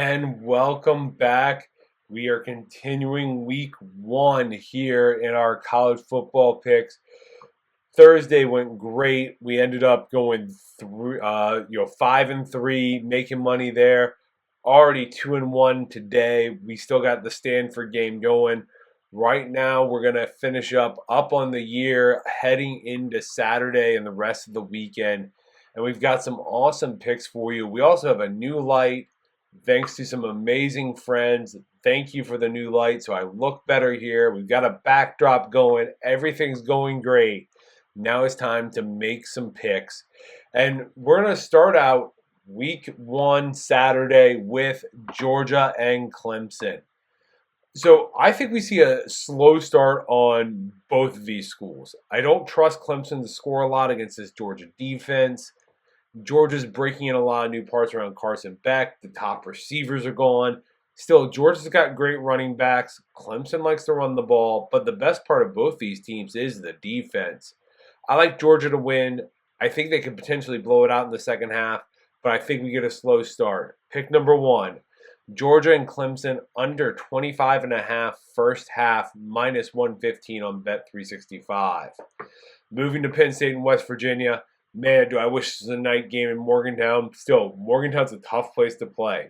And welcome back. We are continuing week one here in our college football picks. Thursday went great. We ended up going through, 5-3, making money there. Already 2-1 today. We still got the Stanford game going. Right now, we're gonna finish up on the year, heading into Saturday and the rest of the weekend. And we've got some awesome picks for you. We also have a new light. Thanks to some amazing friends. Thank you for the new light so I look better here. We've got a backdrop going. Everything's going great. Now it's time to make some picks. And we're going to start out week one Saturday with Georgia and Clemson. So I think we see a slow start on both of these schools. I don't trust Clemson to score a lot against this Georgia defense. Georgia's breaking in a lot of new parts around Carson Beck. The top receivers are gone. Still, Georgia's got great running backs. Clemson likes to run the ball. But the best part of both these teams is the defense. I like Georgia to win. I think they could potentially blow it out in the second half. But I think we get a slow start. Pick number one. Georgia and Clemson under 25.5 first half, minus 115 on Bet365. Moving to Penn State and West Virginia. Man, do I wish this was a night game in Morgantown. Still, Morgantown's a tough place to play.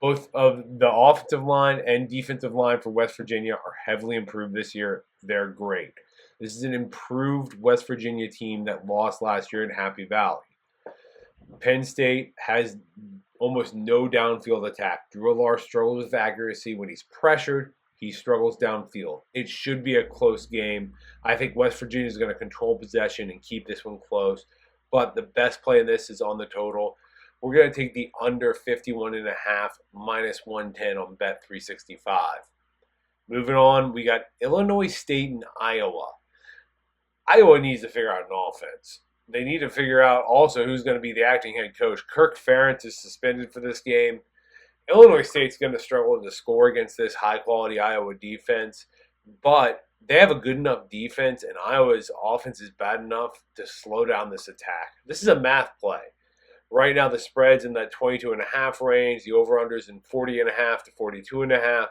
Both of the offensive line and defensive line for West Virginia are heavily improved this year. They're great. This is an improved West Virginia team that lost last year in Happy Valley. Penn State has almost no downfield attack. Drew Allar struggles with accuracy when he's pressured. He struggles downfield. It should be a close game. I think West Virginia is going to control possession and keep this one close. But the best play in this is on the total. We're going to take the under 51.5 minus 110 on Bet365. Moving on, we got Illinois State and Iowa. Iowa needs to figure out an offense. They need to figure out also who's going to be the acting head coach. Kirk Ferentz is suspended for this game. Illinois State's going to struggle to score against this high-quality Iowa defense, but they have a good enough defense, and Iowa's offense is bad enough to slow down this attack. This is a math play. Right now, the spread's in that 22.5 range. The over-under's in 40.5 to 42.5.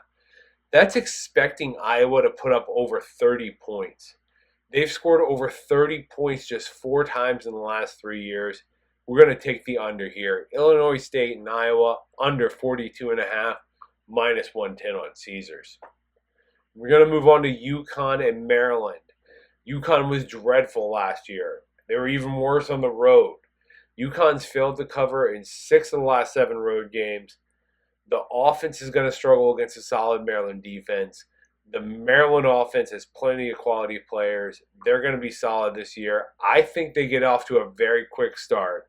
That's expecting Iowa to put up over 30 points. They've scored over 30 points just 4 times in the last 3 years. We're going to take the under here. Illinois State and Iowa under 42.5, minus 110 on Caesars. We're going to move on to UConn and Maryland. UConn was dreadful last year. They were even worse on the road. UConn's failed to cover in 6 of the last 7 road games. The offense is going to struggle against a solid Maryland defense. The Maryland offense has plenty of quality players. They're going to be solid this year. I think they get off to a very quick start.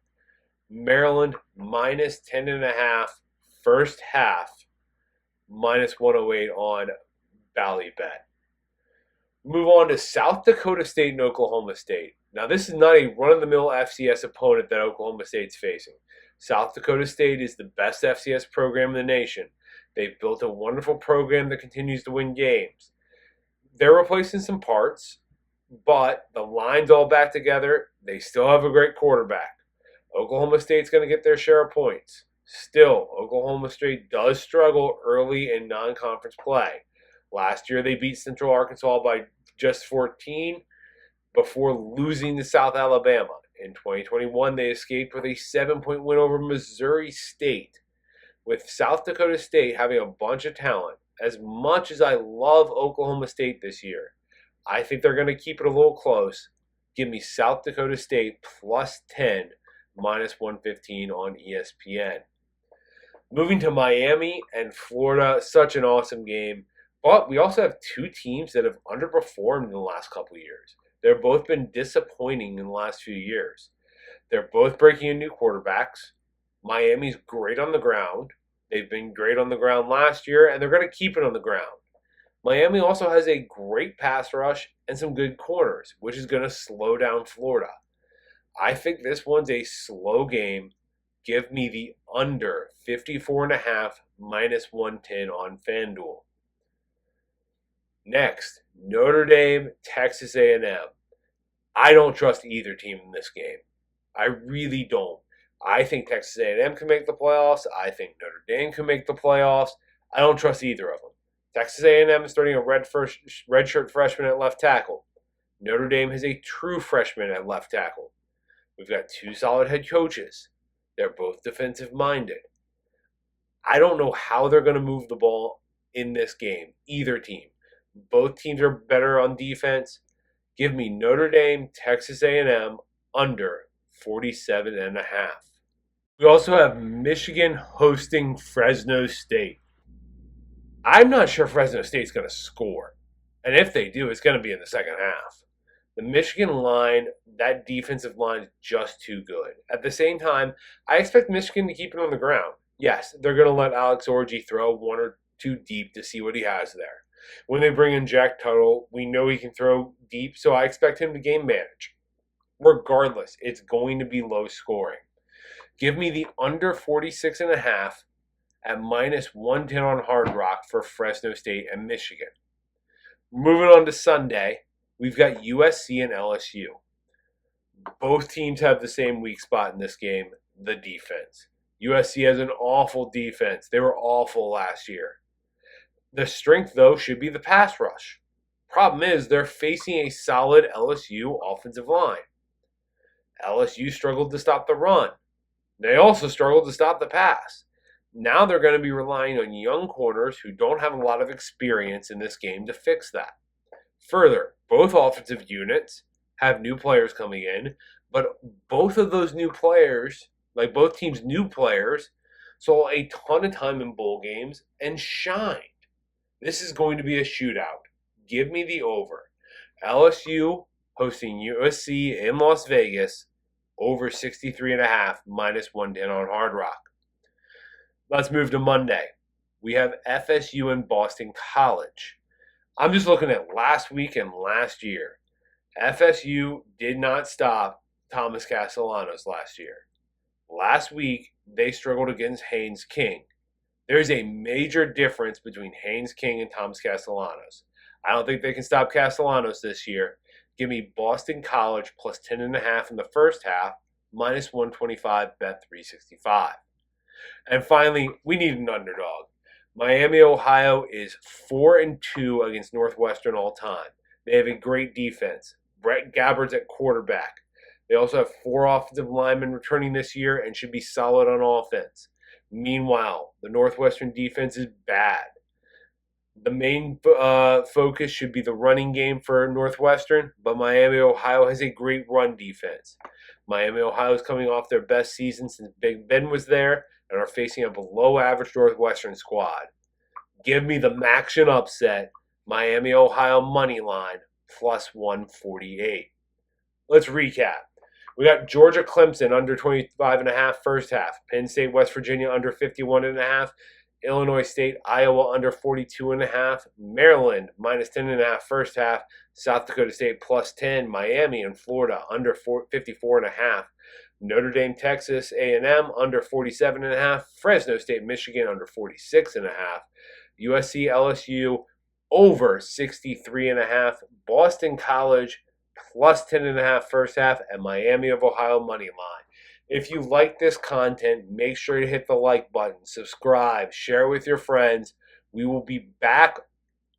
Maryland minus 10.5 first half, minus 108 on Ballybet. Move on to South Dakota State and Oklahoma State. Now, this is not a run-of-the-mill FCS opponent that Oklahoma State's facing. South Dakota State is the best FCS program in the nation. They've built a wonderful program that continues to win games. They're replacing some parts, but the line's all back together. They still have a great quarterback. Oklahoma State's going to get their share of points. Still, Oklahoma State does struggle early in non-conference play. Last year, they beat Central Arkansas by just 14 before losing to South Alabama. In 2021, they escaped with a 7-point win over Missouri State. With South Dakota State having a bunch of talent, as much as I love Oklahoma State this year, I think they're going to keep it a little close. Give me South Dakota State plus 10, minus 115 on ESPN. Moving to Miami and Florida, such an awesome game. But we also have 2 teams that have underperformed in the last couple of years. They've both been disappointing in the last few years. They're both breaking in new quarterbacks. Miami's great on the ground. They've been great on the ground last year, and they're going to keep it on the ground. Miami also has a great pass rush and some good corners, which is going to slow down Florida. I think this one's a slow game. Give me the under 54.5, minus 110 on FanDuel. Next, Notre Dame, Texas A&M. I don't trust either team in this game. I really don't. I think Texas A&M can make the playoffs. I think Notre Dame can make the playoffs. I don't trust either of them. Texas A&M is starting a redshirt freshman at left tackle. Notre Dame has a true freshman at left tackle. We've got two solid head coaches. They're both defensive minded. I don't know how they're going to move the ball in this game, either team. Both teams are better on defense. Give me Notre Dame, Texas A&M under 47.5. We also have Michigan hosting Fresno State. I'm not sure Fresno State's going to score. And if they do, it's going to be in the second half. The Michigan line, that defensive line is just too good. At the same time, I expect Michigan to keep it on the ground. Yes, they're going to let Alex Orji throw one or two deep to see what he has there. When they bring in Jack Tuttle, we know he can throw deep, so I expect him to game manage. Regardless, it's going to be low scoring. Give me the under 46.5 at minus 110 on Hard Rock for Fresno State and Michigan. Moving on to Sunday, we've got USC and LSU. Both teams have the same weak spot in this game, the defense. USC has an awful defense. They were awful last year. The strength, though, should be the pass rush. Problem is, they're facing a solid LSU offensive line. LSU struggled to stop the run. They also struggled to stop the pass. Now they're going to be relying on young corners who don't have a lot of experience in this game to fix that. Further, both offensive units have new players coming in, but both of those new players, like both teams' new players, saw a ton of time in bowl games and shined. This is going to be a shootout. Give me the over. LSU hosting USC in Las Vegas, over 63.5, minus 110 on Hard Rock. Let's move to Monday. We have FSU and Boston College. I'm just looking at last week and last year. FSU did not stop Thomas Castellanos last year. Last week, they struggled against Haynes King. There's a major difference between Haynes King and Thomas Castellanos. I don't think they can stop Castellanos this year. Give me Boston College plus 10.5 in the first half, minus 125, bet 365. And finally, we need an underdog. Miami, Ohio is 4-2 against Northwestern all time. They have a great defense. Brett Gabbard's at quarterback. They also have 4 offensive linemen returning this year and should be solid on offense. Meanwhile, the Northwestern defense is bad. The main focus should be the running game for Northwestern, but Miami, Ohio has a great run defense. Miami, Ohio is coming off their best season since Big Ben was there and are facing a below-average Northwestern squad. Give me the Maction upset, Miami, Ohio money line, plus 148. Let's recap. We got Georgia Clemson under 25.5 first half. Penn State West Virginia under 51.5. Illinois State Iowa under 42.5. Maryland minus 10.5 first half. South Dakota State plus 10. Miami and Florida under 54.5. Notre Dame Texas A&M under 47.5. Fresno State Michigan under 46.5. USC LSU over 63.5. Boston College plus 10.5 first half, and Miami of Ohio money line. If you like this content, make sure to hit the like button, subscribe, share with your friends. We will be back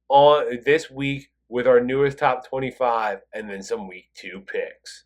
on this week with our newest top 25 and then some week 2 picks.